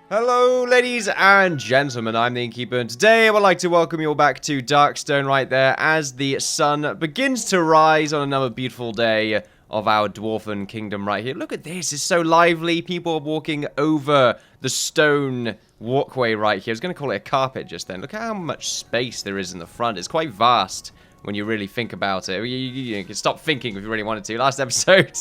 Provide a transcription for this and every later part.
Hello, ladies and gentlemen, I'm the Innkeeper, and today I would like to welcome you all back to Darkstone right there as the sun begins to rise on another beautiful day of our Dwarven kingdom right here. Look at this, it's so lively. People are walking over the stone walkway right here. I was going to call it a carpet just then. Look at how much space there is in the front. It's quite vast when you really think about it. You can stop thinking if you really wanted to. Last episode,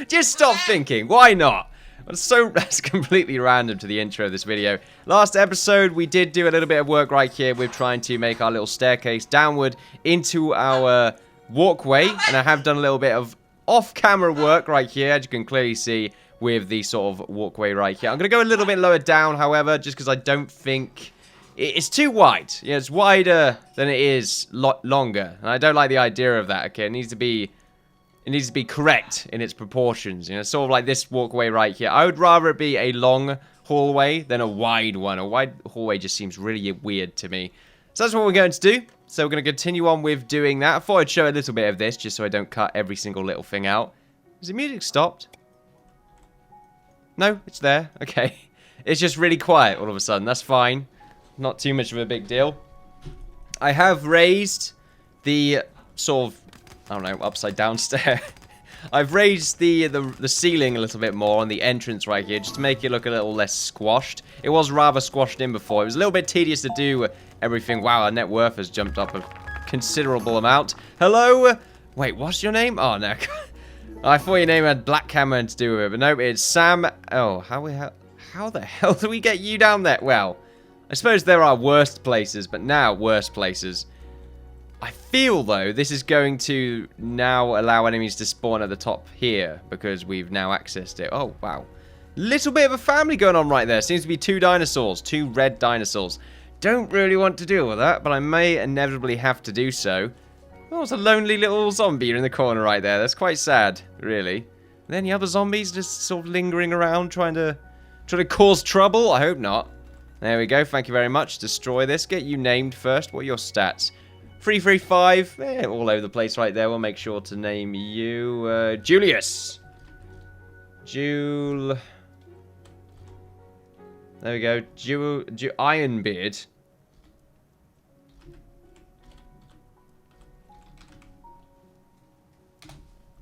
just stop thinking. Why not? That's completely random to the intro of this video. Last episode, we did do a little bit of work right here with trying to make our little staircase downward into our walkway. And I have done a little bit of off-camera work right here, as you can clearly see with the sort of walkway right here. I'm going to go a little bit lower down, however, just because I don't think... It's too wide. Yeah, it's wider than it is longer. And I don't like the idea of that, okay? It needs to be correct in its proportions. You know, sort of like this walkway right here. I would rather it be a long hallway than a wide one. A wide hallway just seems really weird to me. So that's what we're going to do. So we're going to continue on with doing that. I thought I'd show a little bit of this just so I don't cut every single little thing out. Has the music stopped? No, it's there. Okay. It's just really quiet all of a sudden. That's fine. Not too much of a big deal. I have raised the sort of, I don't know, upside down stair. I've raised the ceiling a little bit more on the entrance right here, just to make it look a little less squashed. It was rather squashed in before. It was a little bit tedious to do everything. Wow, our net worth has jumped up a considerable amount. Hello? Wait, what's your name? Oh, no. I thought your name had Black Cameron to do with it, but no, it's Sam. Oh, how the hell do we get you down there? Well, I suppose there are worse places, but now worse places. I feel, though, this is going to now allow enemies to spawn at the top here because we've now accessed it. Oh, wow. Little bit of a family going on right there. Seems to be two dinosaurs, two red dinosaurs. Don't really want to deal with that, but I may inevitably have to do so. Oh, it's a lonely little zombie in the corner right there. That's quite sad, really. Are there any other zombies just sort of lingering around trying to cause trouble? I hope not. There we go. Thank you very much. Destroy this. Get you named first. What are your stats? 335, all over the place right there. We'll make sure to name you Julius. There we go. Ironbeard.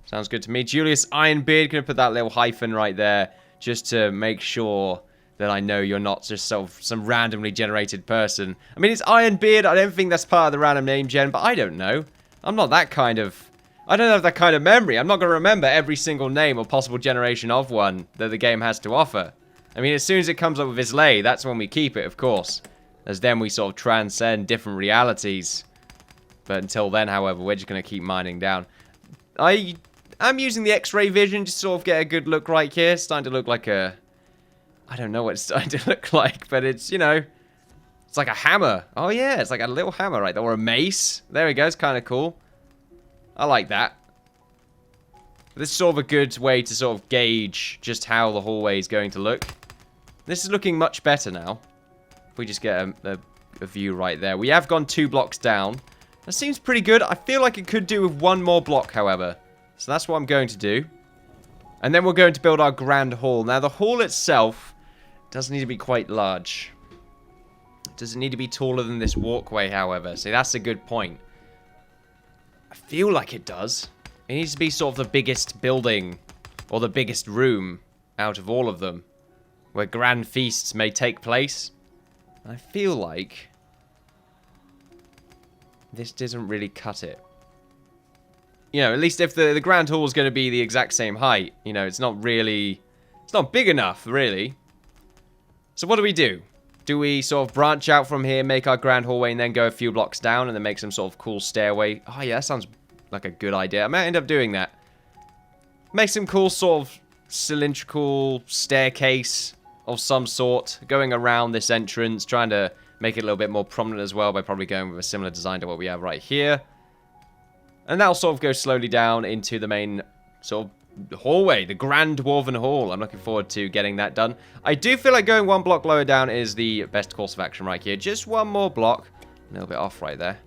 Sounds good to me. Julius Ironbeard. Gonna put that little hyphen right there just to make sure that I know you're not just some randomly generated person. I mean, it's Ironbeard. I don't think that's part of the random name gen, but I don't know. I'm not that kind of... I don't have that kind of memory. I'm not going to remember every single name or possible generation of one that the game has to offer. I mean, as soon as it comes up with Islay, that's when we keep it, of course. As then we sort of transcend different realities. But until then, however, we're just going to keep mining down. I'm using the X-ray vision to sort of get a good look right here. It's starting to look like a... I don't know what it's starting to look like, but it's, you know, it's like a hammer. Oh, yeah, it's like a little hammer right there. Or a mace. There we go. It's kind of cool. I like that. This is sort of a good way to sort of gauge just how the hallway is going to look. This is looking much better now. If we just get a view right there. We have gone 2 blocks down. That seems pretty good. I feel like it could do with 1 more block, however. So that's what I'm going to do. And then we're going to build our grand hall. Now, the hall itself does need to be quite large. Does it need to be taller than this walkway, however? See, that's a good point. I feel like it does. It needs to be sort of the biggest building or the biggest room out of all of them where grand feasts may take place. I feel like this doesn't really cut it. You know, at least if the grand hall is going to be the exact same height, you know, it's not really... It's not big enough, really. So what do? Do we sort of branch out from here, make our grand hallway, and then go a few blocks down, and then make some sort of cool stairway? Oh, yeah, that sounds like a good idea. I might end up doing that. Make some cool sort of cylindrical staircase of some sort, going around this entrance, trying to make it a little bit more prominent as well by probably going with a similar design to what we have right here. And that'll sort of go slowly down into the main sort of hallway, the Grand Dwarven Hall. I'm looking forward to getting that done. I do feel like going 1 block lower down is the best course of action right here. Just 1 more block. A little bit off right there.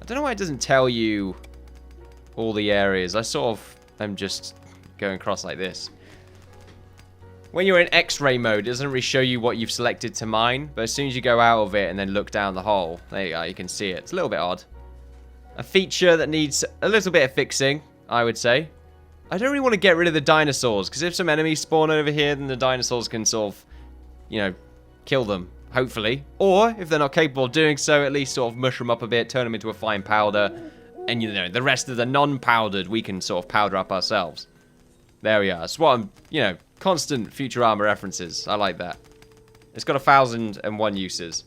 I don't know why it doesn't tell you all the areas. I sort of am just going across like this. when you're in X-ray mode, it doesn't really show you what you've selected to mine. But as soon as you go out of it and then look down the hole, there you go, you can see it. It's a little bit odd. A feature that needs a little bit of fixing, I would say. I don't really want to get rid of the dinosaurs, because if some enemies spawn over here, then the dinosaurs can sort of, you know, kill them, hopefully. Or, if they're not capable of doing so, at least sort of mush them up a bit, turn them into a fine powder. And, you know, the rest of the non-powdered, we can sort of powder up ourselves. There we are. That's what I'm, you know, constant Futurama references. I like that. It's got 1,001 uses.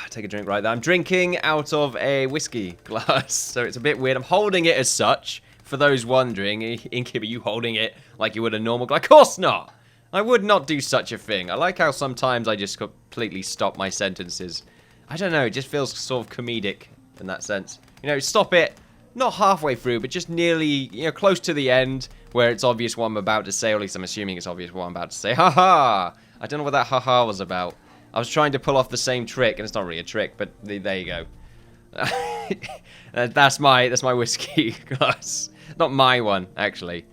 Take a drink right there. I'm drinking out of a whiskey glass, so it's a bit weird. I'm holding it as such. For those wondering, Innkeeper, you holding it like you would a normal glass? Of course not! I would not do such a thing. I like how sometimes I just completely stop my sentences. I don't know, it just feels sort of comedic in that sense. You know, stop it, not halfway through, but just nearly, you know, close to the end, where it's obvious what I'm about to say, or at least I'm assuming it's obvious what I'm about to say. Ha-ha! I don't know what that ha-ha was about. I was trying to pull off the same trick, and it's not really a trick, but there you go. That's my whiskey glass. Not my one, actually.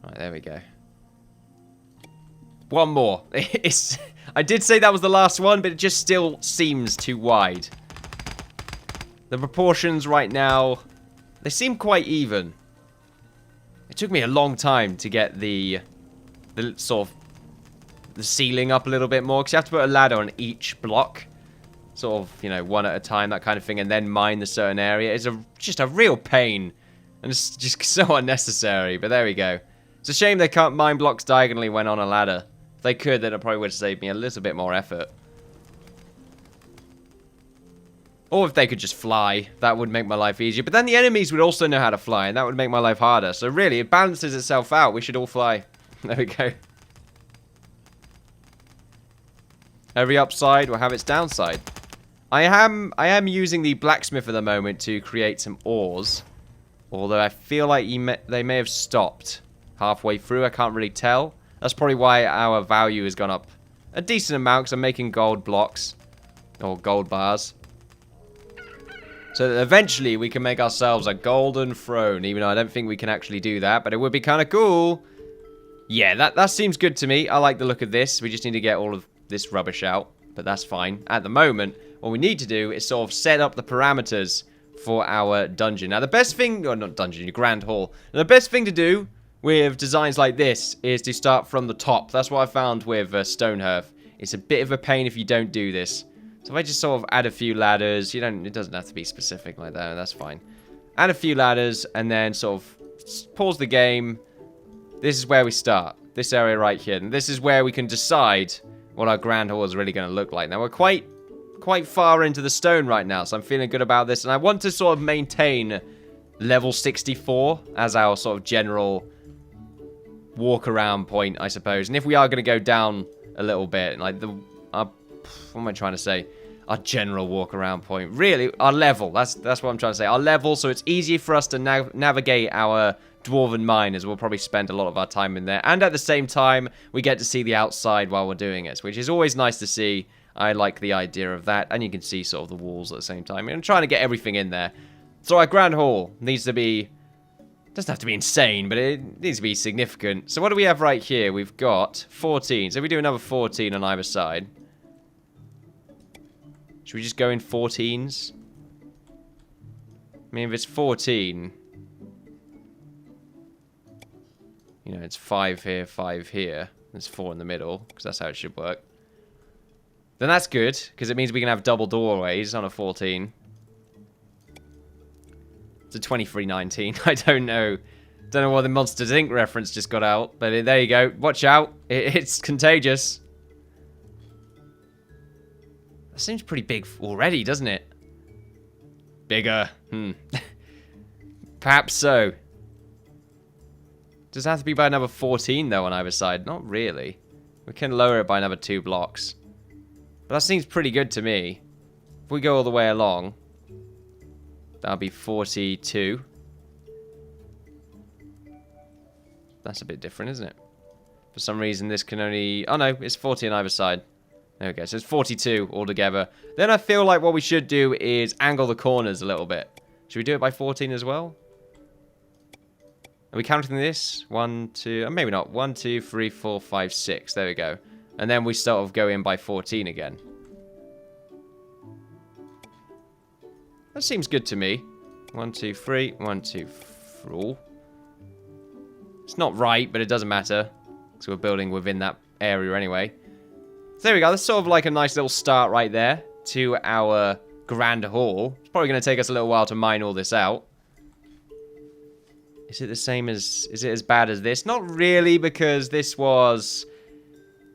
Right, there we go. One more. I did say that was the last one, but it just still seems too wide. The proportions right now, they seem quite even. It took me a long time to get the sort of the ceiling up a little bit more, because you have to put a ladder on each block, sort of, you know, one at a time, that kind of thing, and then mine the certain area. It's just a real pain, and it's just so unnecessary, but there we go. It's a shame they can't mine blocks diagonally when on a ladder. If they could, then it probably would save me a little bit more effort. Or if they could just fly, that would make my life easier, but then the enemies would also know how to fly, and that would make my life harder. So really, it balances itself out. We should all fly. There we go. Every upside will have its downside. I am using the blacksmith at the moment to create some ores. Although I feel like they may have stopped halfway through. I can't really tell. That's probably why our value has gone up a decent amount, because I'm making gold blocks. Or gold bars. So that eventually we can make ourselves a golden throne. Even though I don't think we can actually do that. But it would be kind of cool. Yeah, that seems good to me. I like the look of this. We just need to get all of this rubbish out, but that's fine. At the moment, what we need to do is sort of set up the parameters for our dungeon. Now, the best thing, or not dungeon, grand hall. Now, the best thing to do with designs like this is to start from the top. That's what I found with Stonehearth. It's a bit of a pain if you don't do this. So if I just sort of add a few ladders, it doesn't have to be specific like that, that's fine. Add a few ladders, and then sort of pause the game. This is where we start. This area right here. And this is where we can decide what our grand hall is really going to look like. Now, we're quite far into the stone right now, so I'm feeling good about this. And I want to sort of maintain level 64 as our sort of general walk-around point, I suppose. And if we are going to go down a little bit, like what am I trying to say? Our general walk-around point. Really, our level. That's what I'm trying to say. Our level, so it's easier for us to navigate our Dwarven mine, as we'll probably spend a lot of our time in there. And at the same time, we get to see the outside while we're doing it, which is always nice to see. I like the idea of that. And you can see sort of the walls at the same time. I'm trying to get everything in there. So our grand hall needs to be... doesn't have to be insane, but it needs to be significant. So what do we have right here? We've got 14. So if we do another 14 on either side. Should we just go in 14s? I mean, if it's 14... it's 5 here, 5 here. There's 4 in the middle, because that's how it should work. Then that's good, because it means we can have double doorways on a 14. It's a 2319. I don't know. Don't know what the Monsters Inc. reference just got out, but there you go. Watch out. It's contagious. That seems pretty big already, doesn't it? Bigger. Perhaps so. Does it have to be by another 14, though, on either side? Not really. We can lower it by another 2 blocks. But that seems pretty good to me. If we go all the way along, that'll be 42. That's a bit different, isn't it? For some reason, this can only... oh, no, it's 40 on either side. There we go. So it's 42 altogether. Then I feel like what we should do is angle the corners a little bit. Should we do it by 14 as well? Are we counting this? 1, 2, maybe not. 1, 2, 3, 4, 5, 6. There we go. And then we sort of go in by 14 again. That seems good to me. 1, 2, 3. 1, 2, 3. It's not right, but it doesn't matter. Because we're building within that area anyway. So there we go. That's sort of like a nice little start right there to our grand hall. It's probably going to take us a little while to mine all this out. Is it the same as... Is it as bad as this? Not really, because this was...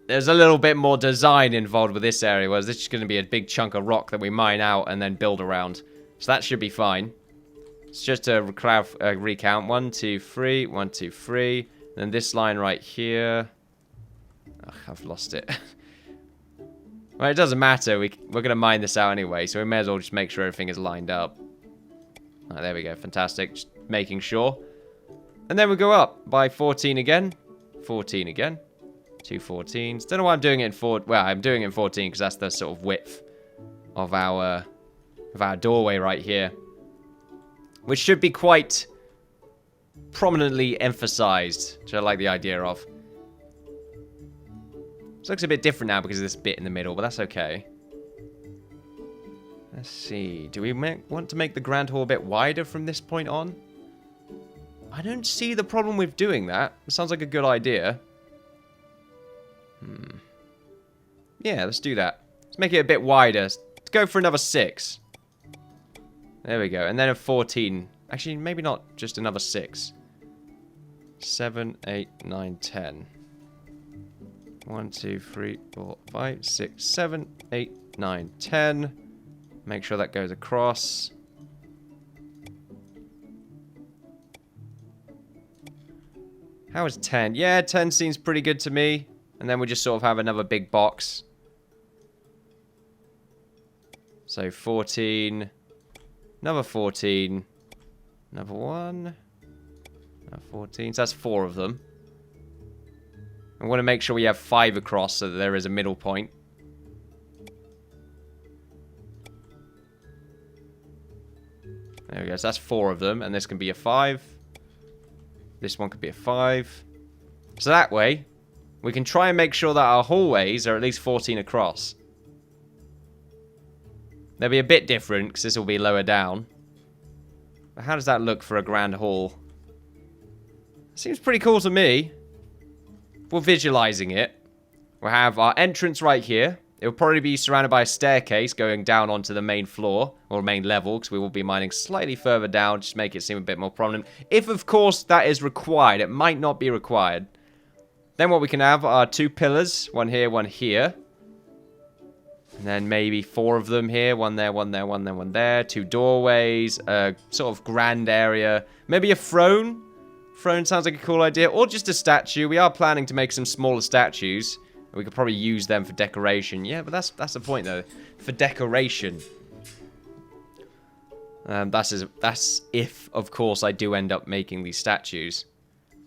There's a little bit more design involved with this area, whereas this is going to be a big chunk of rock that we mine out and then build around. So that should be fine. It's just a recount. 1, 2, 3. 1, 2, 3. Then this line right here. Ugh, I've lost it. Well, it doesn't matter. We're going to mine this out anyway, so we may as well just make sure everything is lined up. Right, there we go. Fantastic. Just making sure. And then we go up by 14 again. 14 again. 2 14s. Don't know why I'm doing it in 4. Well, I'm doing it in 14 because that's the sort of width of our doorway right here, which should be quite prominently emphasized, which I like the idea of. This looks a bit different now because of this bit in the middle, but that's okay. Let's see. Do we want to make the grand hall a bit wider from this point on? I don't see the problem with doing that. It sounds like a good idea. Yeah, let's do that. Let's make it a bit wider. Let's go for another 6. There we go. And then a 14. Actually, maybe not just another 6. 7, 8, 9, 10. 1, 2, 3, 4, 5, 6, 7, 8, 9, 10. Make sure that goes across. How is 10? Yeah, 10 seems pretty good to me. And then we just sort of have another big box. So 14. Another 14. Another 1. Another 14. So that's 4 of them. I want to make sure we have 5 across so that there is a middle point. There we go. So that's 4 of them. And this can be a 5. This one could be a 5. So that way, we can try and make sure that our hallways are at least 14 across. They'll be a bit different because this will be lower down. But how does that look for a grand hall? Seems pretty cool to me. We're visualizing it. We'll have our entrance right here. It will probably be surrounded by a staircase going down onto the main floor, or main level, because we will be mining slightly further down, just to make it seem a bit more prominent. If, of course, that is required. It might not be required. Then what we can have are 2 pillars. One here, one here. And then maybe 4 of them here. One there, one there, one there, one there. 2 doorways. A sort of grand area. Maybe a throne. Throne sounds like a cool idea. Or just a statue. We are planning to make some smaller statues. We could probably use them for decoration. Yeah, but that's the point, though. For decoration. That's if, of course, I do end up making these statues.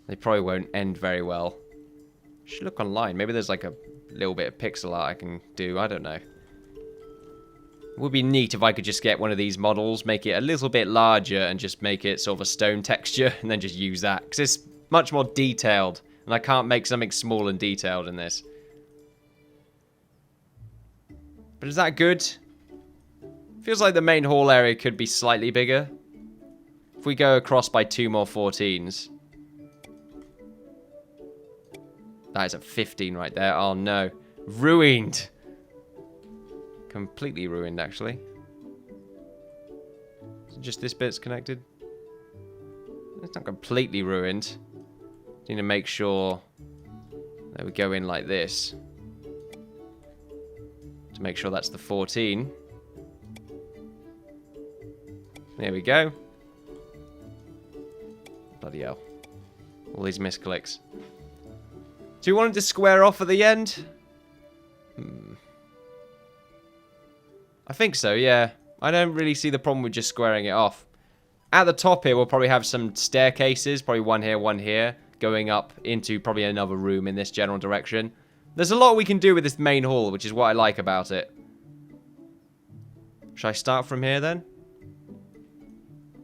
They probably won't end very well. Should look online. Maybe there's like a little bit of pixel art I can do. I don't know. It would be neat if I could just get one of these models, make it a little bit larger, and just make it sort of a stone texture, and then just use that. Because it's much more detailed, and I can't make something small and detailed in this. But is that good? Feels like the main hall area could be slightly bigger. If we go across by 2 more 14s. That is a 15 right there. Oh no. Ruined. Completely ruined, actually. Is it just this bit's connected? It's not completely ruined. Need to make sure that we go in like this. To make sure that's the 14. There we go. Bloody hell. All these misclicks. Do you want it to square off at the end? I think so, yeah. I don't really see the problem with just squaring it off. At the top here, we'll probably have some staircases. Probably one here, going up into probably another room in this general direction. There's a lot we can do with this main hall, which is what I like about it. Should I start from here, then?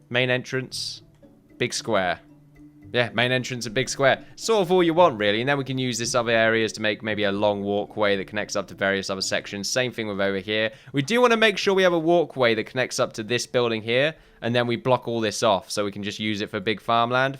Main entrance. Big square. Yeah, main entrance, a big square. Sort of all you want, really. And then we can use this other areas to make maybe a long walkway that connects up to various other sections. Same thing with over here. We do want to make sure we have a walkway that connects up to this building here. And then we block all this off so we can just use it for big farmland.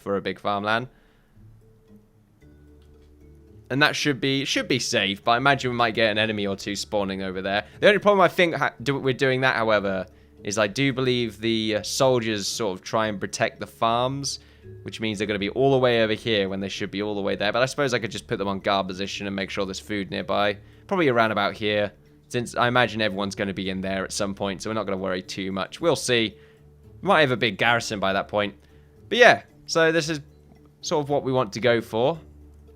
And that should be safe. But I imagine we might get an enemy or two spawning over there. The only problem I think we're doing that, however, is I do believe the soldiers sort of try and protect the farms, which means they're going to be all the way over here when they should be all the way there. But I suppose I could just put them on guard position and make sure there's food nearby. Probably around about here, since I imagine everyone's going to be in there at some point, so we're not going to worry too much. We'll see. We might have a big garrison by that point. But yeah, so this is sort of what we want to go for.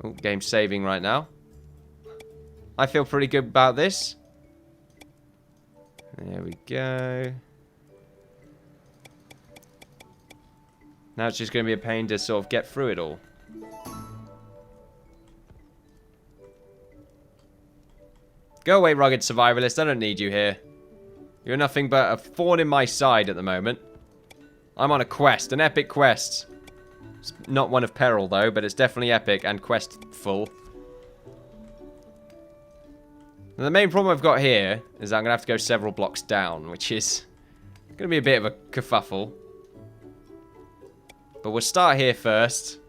Oh, game's saving right now. I feel pretty good about this. There we go. Now it's just going to be a pain to sort of get through it all. Go away, rugged survivalist. I don't need you here. You're nothing but a thorn in my side at the moment. I'm on a quest, an epic quest. It's not one of peril, though, but it's definitely epic and questful. Now, the main problem I've got here is that I'm going to have to go several blocks down, which is going to be a bit of a kerfuffle. But we'll start here first.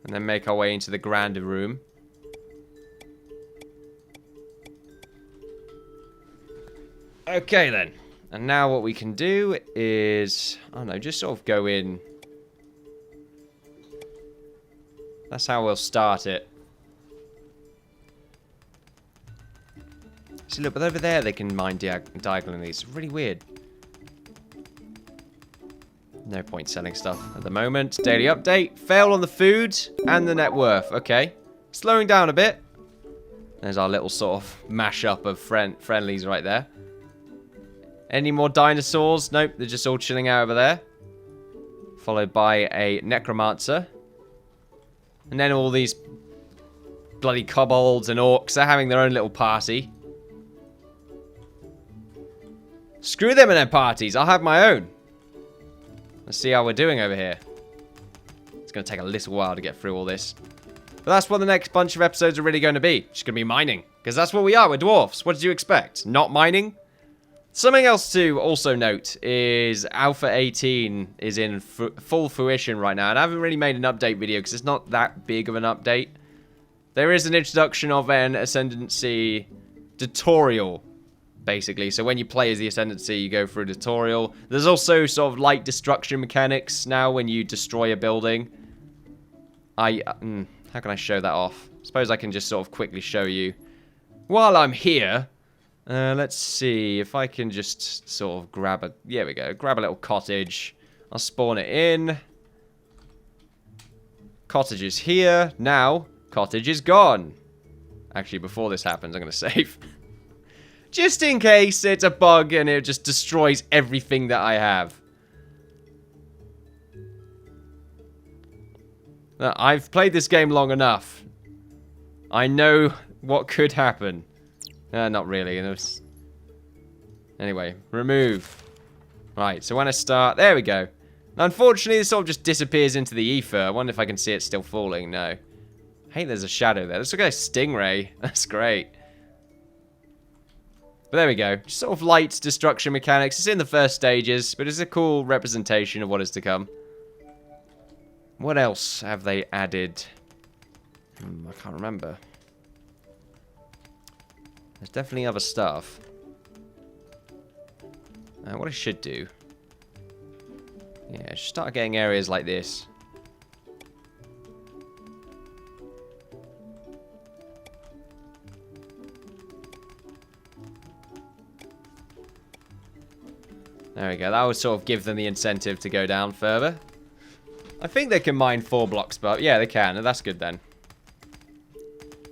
And then make our way into the grander room. Okay then. And now what we can do is, I don't know, just sort of go in. That's how we'll start it. See, look, but over there they can mine diagonally. It's really weird. No point selling stuff at the moment. Daily update. Fail on the food and the net worth. Okay. Slowing down a bit. There's our little sort of mashup of friendlies right there. Any more dinosaurs? Nope, they're just all chilling out over there. Followed by a necromancer. And then all these bloody kobolds and orcs. They're having their own little party. Screw them and their parties. I'll have my own. Let's see how we're doing over here. It's going to take a little while to get through all this. But that's what the next bunch of episodes are really going to be. Just going to be mining. Because that's what we are. We're dwarfs. What did you expect? Not mining? Something else to also note is Alpha 18 is in full fruition right now. And I haven't really made an update video because it's not that big of an update. There is an introduction of an Ascendancy tutorial, basically. So when you play as the Ascendancy, you go through a tutorial. There's also sort of light destruction mechanics now when you destroy a building. How can I show that off? Suppose I can just sort of quickly show you. While I'm here, let's see if I can just sort of grab a... There we go. Grab a little cottage. I'll spawn it in. Cottage is here. Now, cottage is gone. Actually, before this happens, I'm going to save. Just in case it's a bug and it just destroys everything that I have. Now, I've played this game long enough. I know what could happen. Not really. Anyway, remove. Right, so when I start... There we go. Now, unfortunately, this sort of just disappears into the ether. I wonder if I can see it still falling. No. Hey, there's a shadow there. Let's look at a stingray. That's great. But there we go. Just sort of light destruction mechanics. It's in the first stages, but it's a cool representation of what is to come. What else have they added? I can't remember. There's definitely other stuff. What I should do... Yeah, just start getting areas like this. There we go. That would sort of give them the incentive to go down further. I think they can mine 4 blocks, but yeah, they can. That's good then.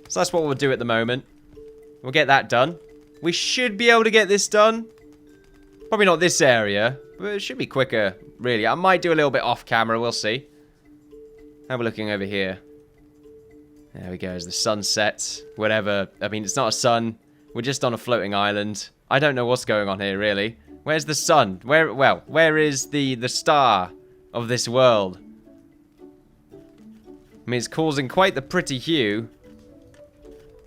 So that's what we'll do at the moment. We'll get that done. We should be able to get this done. Probably not this area, but it should be quicker, really. I might do a little bit off camera. We'll see. How are we looking over here? There we go. As the sun sets. Whatever. I mean, it's not a sun. We're just on a floating island. I don't know what's going on here, really. Where's the sun? Where is the star of this world? I mean, it's causing quite the pretty hue.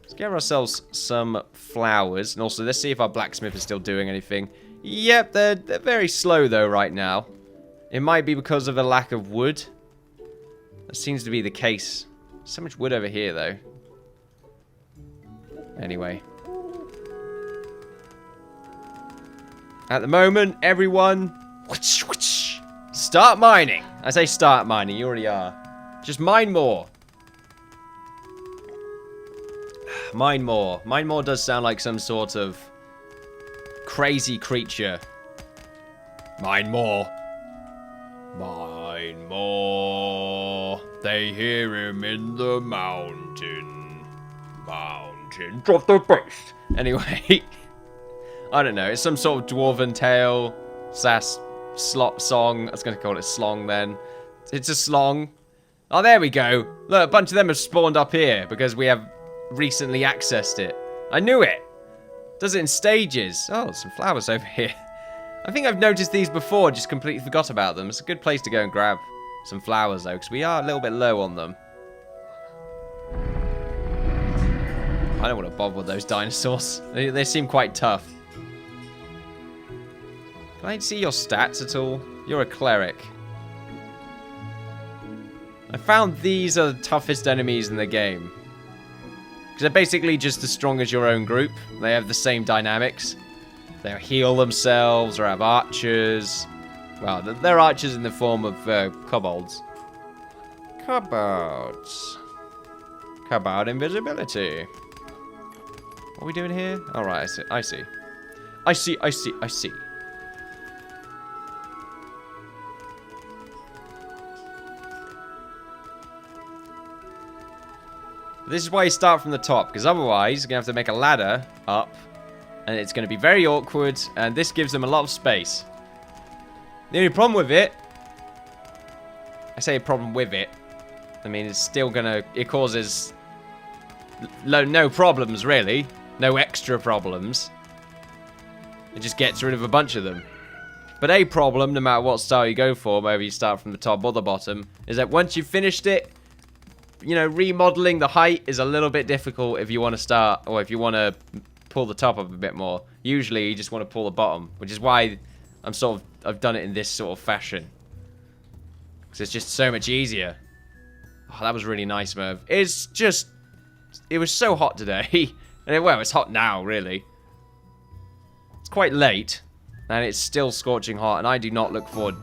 Let's get ourselves some flowers. And also, let's see if our blacksmith is still doing anything. Yep, they're very slow, though, right now. It might be because of a lack of wood. That seems to be the case. So much wood over here, though. Anyway. At the moment, everyone... Start mining! I say start mining, you already are. Just mine more. Mine more. Mine more does sound like some sort of crazy creature. Mine more. Mine more. They hear him in the mountain. Mountain of the beast. Anyway. I don't know. It's some sort of dwarven tale. Slop song. I was going to call it slong then. It's a slong. Oh, there we go. Look, a bunch of them have spawned up here because we have recently accessed it. I knew it. Does it in stages. Oh, some flowers over here. I think I've noticed these before, just completely forgot about them. It's a good place to go and grab some flowers, though, because we are a little bit low on them. I don't want to bother with those dinosaurs. They seem quite tough. Can I see your stats at all? You're a cleric. I found these are the toughest enemies in the game. Because they're basically just as strong as your own group. They have the same dynamics. They heal themselves or have archers. Well, they're archers in the form of kobolds. Kobolds. Kobold invisibility. What are we doing here? Alright, I see. I see. This is why you start from the top, because otherwise you're going to have to make a ladder up, and it's going to be very awkward, and this gives them a lot of space. The only problem with it, I say a problem with it, I mean it's still going to, it causes no problems really, no extra problems. It just gets rid of a bunch of them. But a problem, no matter what style you go for, whether you start from the top or the bottom, is that once you've finished it, you know, remodeling the height is a little bit difficult if you want to start, or if you want to pull the top up a bit more. Usually, you just want to pull the bottom, which is why I've done it in this sort of fashion. Because it's just so much easier. Oh, that was really nice, Merv. It was so hot today. And well, it's hot now, really. It's quite late, and it's still scorching hot, and I don't look forward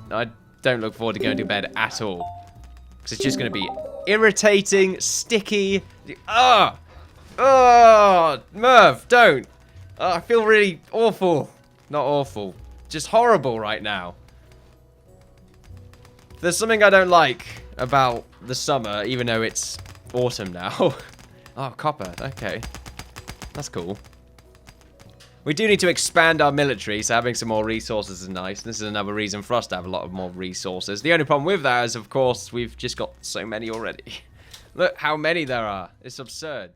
to going to bed at all. Because it's just going to be irritating, sticky. Merv, don't. I feel really awful. Not awful. Just horrible right now. There's something I don't like about the summer, even though it's autumn now. Oh, copper. Okay. That's cool. We do need to expand our military, so having some more resources is nice. This is another reason for us to have a lot of more resources. The only problem with that is, of course, we've just got so many already. Look how many there are. It's absurd.